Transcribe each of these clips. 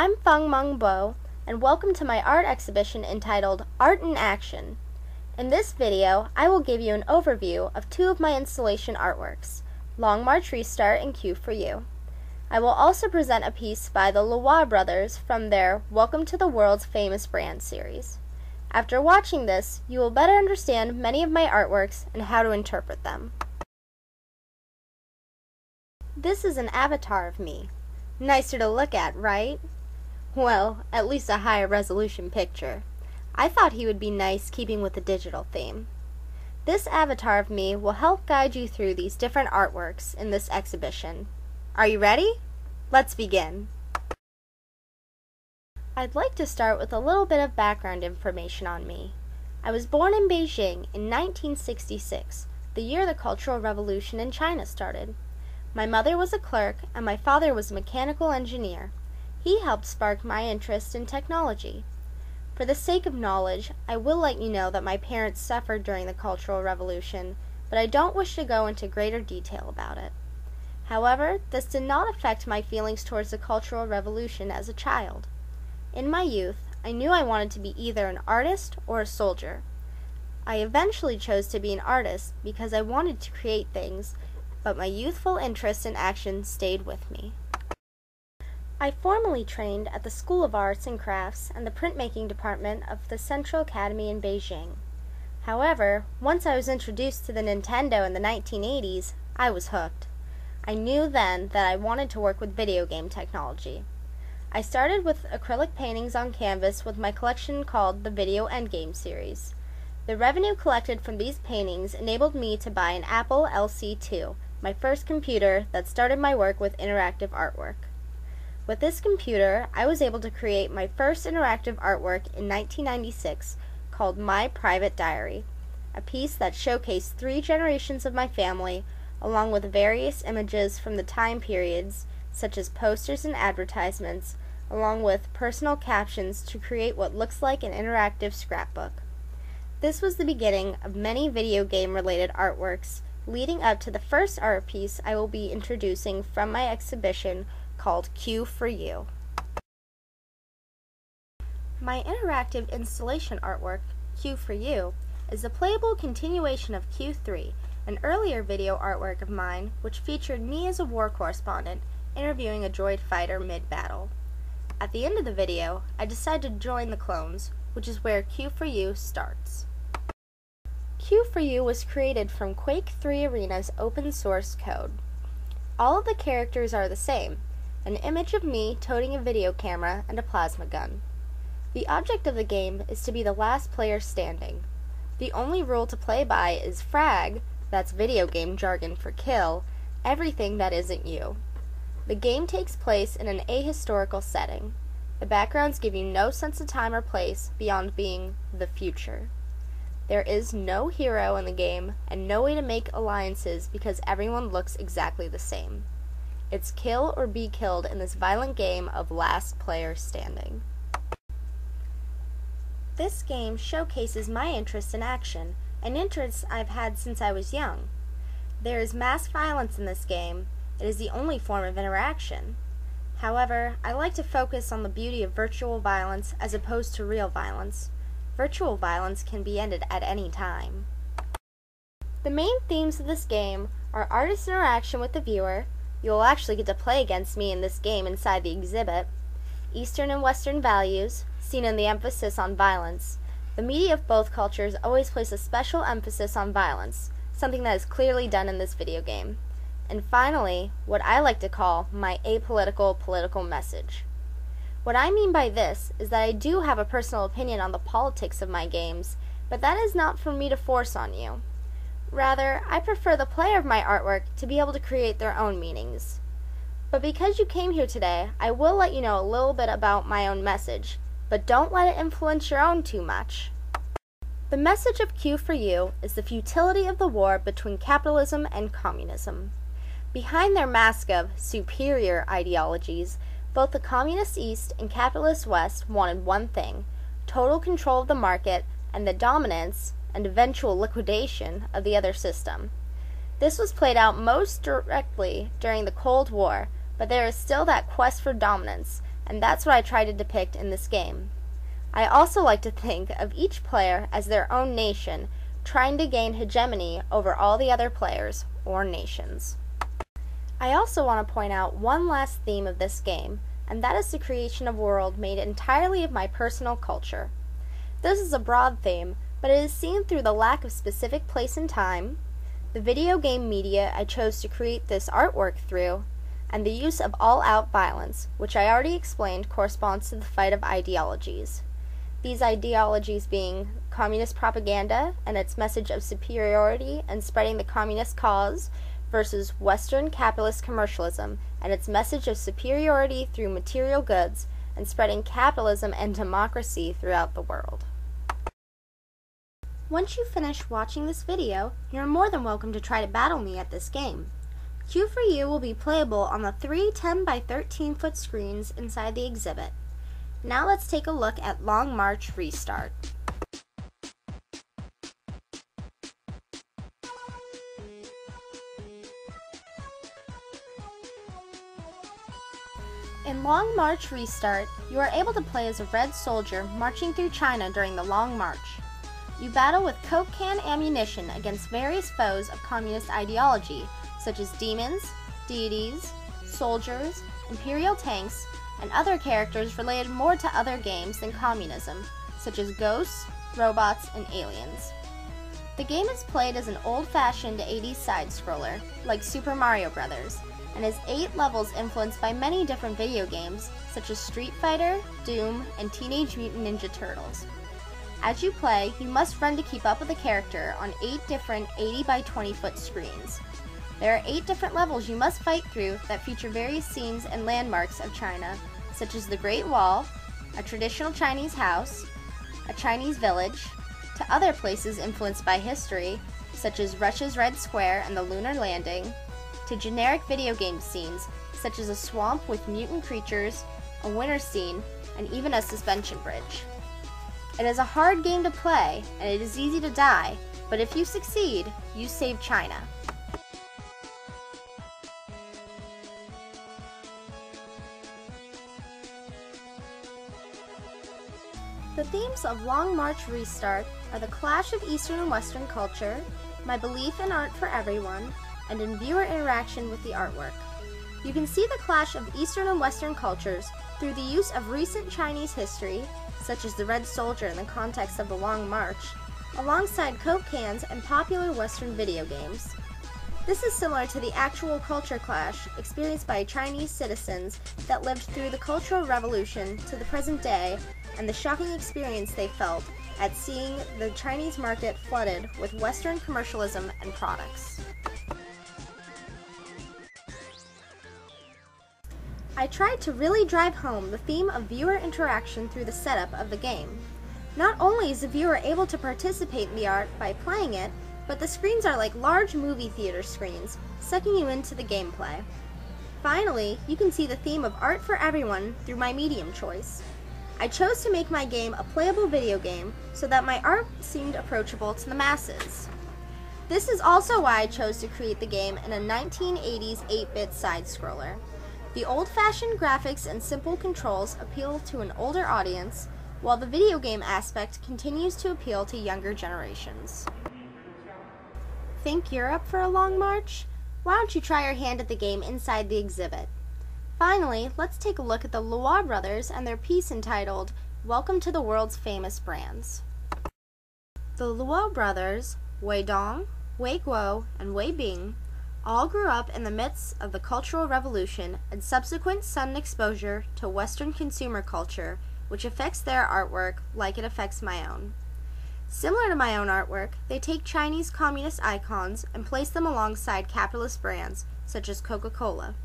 I'm Feng Mengbo, and welcome to my art exhibition entitled Art in Action. In this video, I will give you an overview of two of my installation artworks, Long March Restart and Q for You. I will also present a piece by the Loire brothers from their Welcome to the World's Famous Brand series. After watching this, you will better understand many of my artworks and how to interpret them. This is an avatar of me. Nicer to look at, right? Well, at least a higher resolution picture. I thought he would be nice keeping with the digital theme. This avatar of me will help guide you through these different artworks in this exhibition. Are you ready? Let's begin. I'd like to start with a little bit of background information on me. I was born in Beijing in 1966, the year the Cultural Revolution in China started. My mother was a clerk and my father was a mechanical engineer. He helped spark my interest in technology. For the sake of knowledge, I will let you know that my parents suffered during the Cultural Revolution, but I don't wish to go into greater detail about it. However, this did not affect my feelings towards the Cultural Revolution as a child. In my youth, I knew I wanted to be either an artist or a soldier. I eventually chose to be an artist because I wanted to create things, but my youthful interest in action stayed with me. I formally trained at the School of Arts and Crafts and the printmaking department of the Central Academy in Beijing. However, once I was introduced to the Nintendo in the 1980s, I was hooked. I knew then that I wanted to work with video game technology. I started with acrylic paintings on canvas with my collection called the Video Endgame series. The revenue collected from these paintings enabled me to buy an Apple LC2, my first computer that started my work with interactive artwork. With this computer, I was able to create my first interactive artwork in 1996 called My Private Diary, a piece that showcased 3 generations of my family, along with various images from the time periods, such as posters and advertisements, along with personal captions to create what looks like an interactive scrapbook. This was the beginning of many video game-related artworks, leading up to the first art piece I will be introducing from my exhibition called Q for You. My interactive installation artwork, Q for You, is a playable continuation of Q3, an earlier video artwork of mine which featured me as a war correspondent interviewing a droid fighter mid-battle. At the end of the video, I decided to join the clones, which is where Q for You starts. Q for You was created from Quake 3 Arena's open source code. All of the characters are the same, an image of me toting a video camera and a plasma gun. The object of the game is to be the last player standing. The only rule to play by is frag, that's video game jargon for kill, everything that isn't you. The game takes place in an ahistorical setting. The backgrounds give you no sense of time or place beyond being the future. There is no hero in the game and no way to make alliances because everyone looks exactly the same. It's kill or be killed in this violent game of last player standing. This game showcases my interest in action, an interest I've had since I was young. There is mass violence in this game. It is the only form of interaction. However, I like to focus on the beauty of virtual violence as opposed to real violence. Virtual violence can be ended at any time. The main themes of this game are artist interaction with the viewer. You will actually get to play against me in this game inside the exhibit. Eastern and Western values, seen in the emphasis on violence. The media of both cultures always place a special emphasis on violence, something that is clearly done in this video game. And finally, what I like to call my apolitical political message. What I mean by this is that I do have a personal opinion on the politics of my games, but that is not for me to force on you. Rather, I prefer the player of my artwork to be able to create their own meanings. But because you came here today, I will let you know a little bit about my own message, but don't let it influence your own too much. The message of Q for You is the futility of the war between capitalism and communism. Behind their mask of superior ideologies, both the Communist East and Capitalist West wanted one thing: total control of the market and the dominance and eventual liquidation of the other system. This was played out most directly during the Cold War, but there is still that quest for dominance, and that's what I try to depict in this game. I also like to think of each player as their own nation, trying to gain hegemony over all the other players, or nations. I also want to point out one last theme of this game, and that is the creation of a world made entirely of my personal culture. This is a broad theme, but it is seen through the lack of specific place and time, the video game media I chose to create this artwork through, and the use of all-out violence, which I already explained corresponds to the fight of ideologies. These ideologies being communist propaganda and its message of superiority and spreading the communist cause versus Western capitalist commercialism and its message of superiority through material goods and spreading capitalism and democracy throughout the world. Once you finish watching this video, you're more than welcome to try to battle me at this game. Q for You will be playable on the 3 10 by 13 foot screens inside the exhibit. Now let's take a look at Long March Restart. In Long March Restart, you are able to play as a red soldier marching through China during the Long March. You battle with Coke can ammunition against various foes of communist ideology, such as demons, deities, soldiers, imperial tanks, and other characters related more to other games than communism, such as ghosts, robots, and aliens. The game is played as an old-fashioned 80s side-scroller, like Super Mario Bros., and has 8 levels influenced by many different video games, such as Street Fighter, Doom, and Teenage Mutant Ninja Turtles. As you play, you must run to keep up with the character on 8 different 80 by 20 foot screens. There are 8 different levels you must fight through that feature various scenes and landmarks of China, such as the Great Wall, a traditional Chinese house, a Chinese village, to other places influenced by history, such as Russia's Red Square and the Lunar Landing, to generic video game scenes, such as a swamp with mutant creatures, a winter scene, and even a suspension bridge. It is a hard game to play, and it is easy to die, but if you succeed, you save China. The themes of Long March Restart are the clash of Eastern and Western culture, my belief in art for everyone, and in viewer interaction with the artwork. You can see the clash of Eastern and Western cultures through the use of recent Chinese history, such as the Red Soldier in the context of the Long March, alongside Coke cans and popular Western video games. This is similar to the actual culture clash experienced by Chinese citizens that lived through the Cultural Revolution to the present day and the shocking experience they felt at seeing the Chinese market flooded with Western commercialism and products. I tried to really drive home the theme of viewer interaction through the setup of the game. Not only is the viewer able to participate in the art by playing it, but the screens are like large movie theater screens, sucking you into the gameplay. Finally, you can see the theme of art for everyone through my medium choice. I chose to make my game a playable video game so that my art seemed approachable to the masses. This is also why I chose to create the game in a 1980s 8-bit side-scroller. The old-fashioned graphics and simple controls appeal to an older audience, while the video game aspect continues to appeal to younger generations. Think you're up for a long march? Why don't you try your hand at the game inside the exhibit? Finally, let's take a look at the Luo brothers and their piece entitled, Welcome to the World's Famous Brands. The Luo brothers, Wei Dong, Wei Guo, and Wei Bing, all grew up in the midst of the Cultural Revolution and subsequent sudden exposure to Western consumer culture, which affects their artwork like it affects my own. Similar to my own artwork, they take Chinese communist icons and place them alongside capitalist brands, such as Coca-Cola.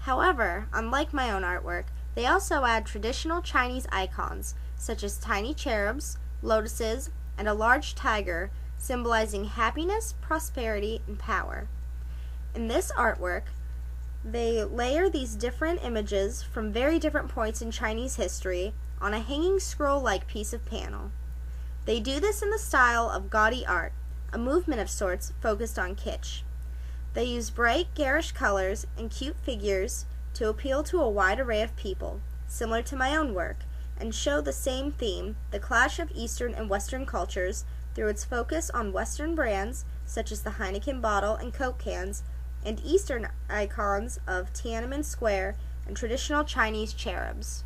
However, unlike my own artwork, they also add traditional Chinese icons, such as tiny cherubs, lotuses, and a large tiger, symbolizing happiness, prosperity, and power. In this artwork, they layer these different images from very different points in Chinese history on a hanging scroll-like piece of panel. They do this in the style of gaudy art, a movement of sorts focused on kitsch. They use bright, garish colors and cute figures to appeal to a wide array of people, similar to my own work, and show the same theme, the clash of Eastern and Western cultures, through its focus on Western brands, such as the Heineken bottle and Coke cans, and Eastern icons of Tiananmen Square and traditional Chinese cherubs.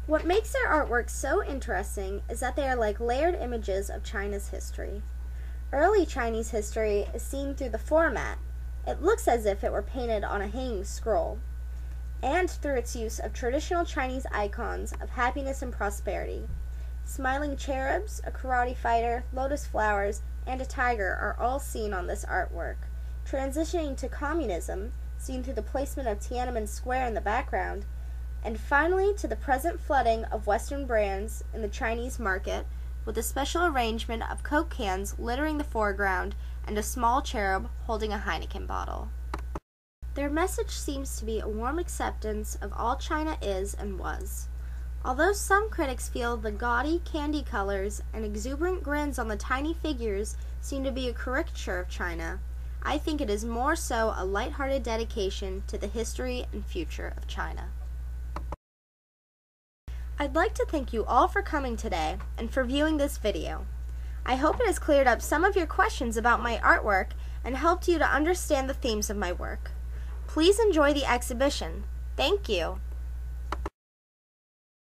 What makes their artwork so interesting is that they are like layered images of China's history. Early Chinese history is seen through the format. It looks as if it were painted on a hanging scroll, and through its use of traditional Chinese icons of happiness and prosperity. Smiling cherubs, a karate fighter, lotus flowers, and a tiger are all seen on this artwork. Transitioning to communism, seen through the placement of Tiananmen Square in the background, and finally to the present flooding of Western brands in the Chinese market, with a special arrangement of Coke cans littering the foreground and a small cherub holding a Heineken bottle. Their message seems to be a warm acceptance of all China is and was. Although some critics feel the gaudy candy colors and exuberant grins on the tiny figures seem to be a caricature of China, I think it is more so a lighthearted dedication to the history and future of China. I'd like to thank you all for coming today and for viewing this video. I hope it has cleared up some of your questions about my artwork and helped you to understand the themes of my work. Please enjoy the exhibition. Thank you.